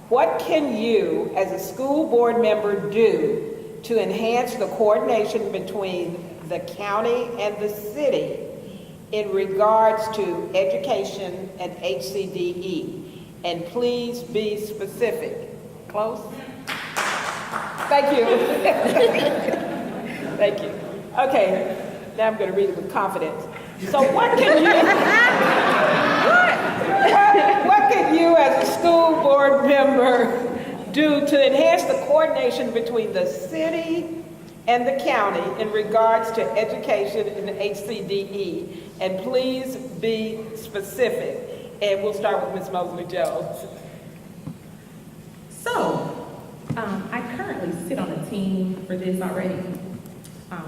What can you, as a school board member, do to enhance the coordination between the county and the city in regards to education and HCDE? And please be specific. Close? Thank you. Thank you. Okay, now I'm going to read it with confidence. So what can you as a school board member do to enhance the coordination between the city and the county in regards to education and HCDE? And please be specific. And we'll start with Ms. Mosley-Jones. So, I currently sit on a team for this already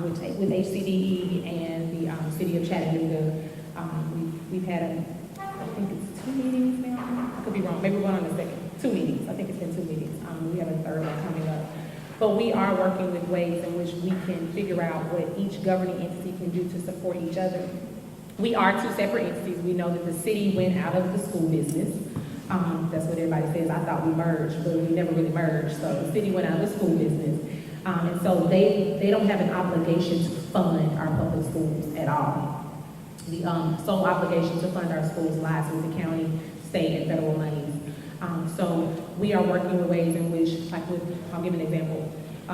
with HCDE and the City of Chattanooga. We've had, I think it's 2 meetings now. I could be wrong. Maybe one on the second. 2 meetings. I think it's been 2 meetings. We have a third one coming up. But we are working with ways in which we can figure out what each governing entity can do to support each other. We are 2 separate entities. We know that the city went out of the school business. That's what everybody says. I thought we merged, but we never really merged. So the city went out of the school business. And so they don't have an obligation to fund our public schools at all. The sole obligation to fund our schools lies with the county, state, and federal monies. So we are working with ways in which, I'll give an example.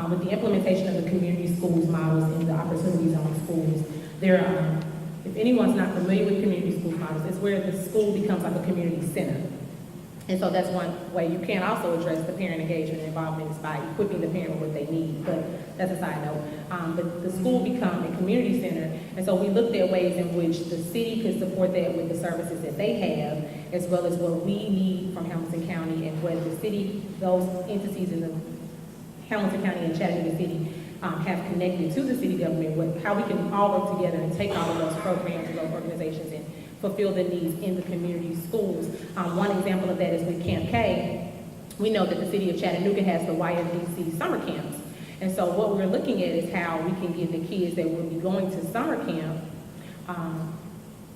With the implementation of the community schools models and the opportunity zone schools, if anyone's not familiar with community schools models, it's where the school becomes like a community center. And so that's one way. You can also address the parent engagement and involvement is by equipping the parent with what they need, but that's a side note. But the school become a community center, and so we looked at ways in which the city could support that with the services that they have, as well as what we need from Hamilton County, and what the city, those entities in the Hamilton County and Chattanooga City have connected to the city government, how we can all work together and take all of those programs and those organizations and fulfill the needs in the community schools. One example of that is with Camp K. We know that the city of Chattanooga has the YFDC summer camps. And so what we're looking at is how we can get the kids that will be going to summer camp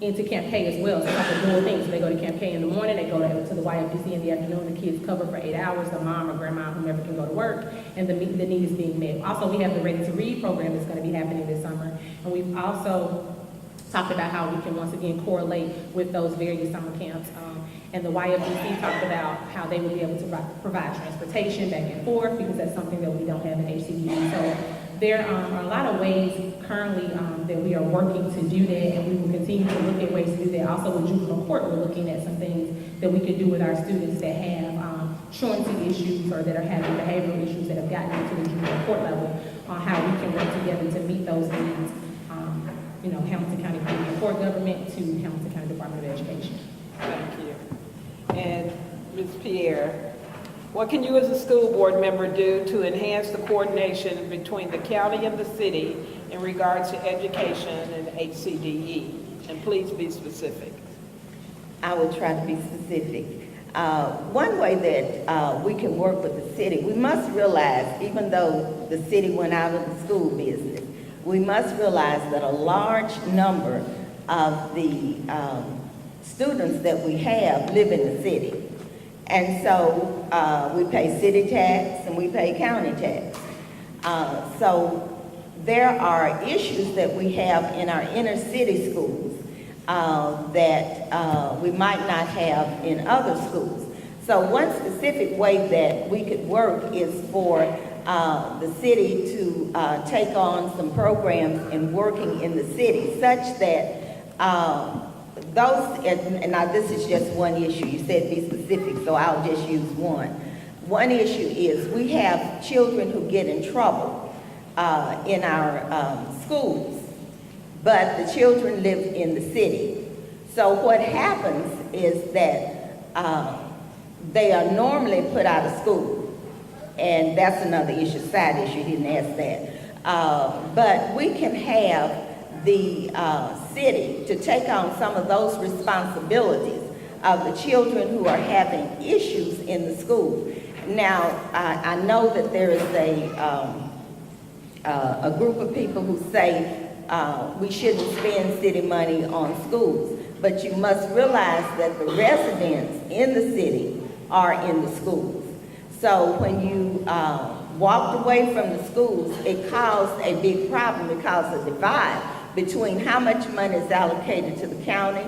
into Camp K as well. So it's like a dual thing. So they go to Camp K in the morning, they go to the YFDC in the afternoon, the kids cover for 8 hours, the mom or grandma, whomever can go to work, and the need is being met. Also, we have the Ready to Read program that's going to be happening this summer. And we've also talked about how we can once again correlate with those various summer camps. And the YFDC talked about how they will be able to provide transportation back and forth, because that's something that we don't have in HCDE. So there are a lot of ways currently that we are working to do that, and we will continue to look at ways to do that. Also with juvenile court, we're looking at some things that we could do with our students that have truancy issues or that are having behavioral issues that have gotten into the juvenile court level, on how we can work together to meet those needs. Hamilton County Juvenile Court Government to Hamilton County Department of Education. Thank you. And Ms. Pierre, what can you as a school board member do to enhance the coordination between the county and the city in regards to education and HCDE? And please be specific. I will try to be specific. One way that we can work with the city, we must realize, even though the city went out of the school business, we must realize that a large number of the students that we have live in the city. And so we pay city tax and we pay county tax. So there are issues that we have in our inner city schools that we might not have in other schools. So one specific way that we could work is for the city to take on some programs and working in the city, such that and now this is just one issue. You said be specific, so I'll just use one. One issue is we have children who get in trouble in our schools, but the children live in the city. So what happens is that they are normally put out of school. And that's another issue, side issue, you didn't ask that. But we can have the city to take on some of those responsibilities of the children who are having issues in the school. Now, I know that there is a group of people who say we shouldn't spend city money on schools, but you must realize that the residents in the city are in the schools. So when you walked away from the schools, it caused a big problem. It caused a divide between how much money is allocated to the county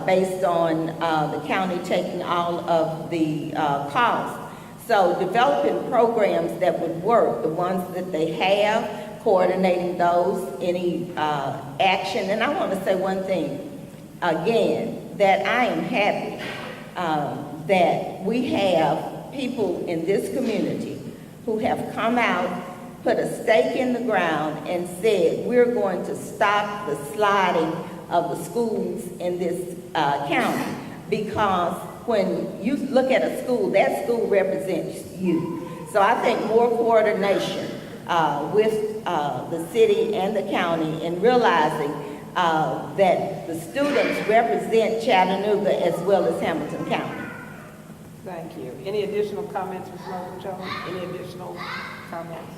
based on the county taking all of the costs. So developing programs that would work, the ones that they have, coordinating those, any action. And I want to say one thing, again, that I am happy that we have people in this community who have come out, put a stake in the ground and said, we're going to stop the sliding of the schools in this county. Because when you look at a school, that school represents you. So I think more coordination with the city and the county in realizing that the students represent Chattanooga as well as Hamilton County. Thank you. Any additional comments, Ms. Logan Jones? Any additional comments?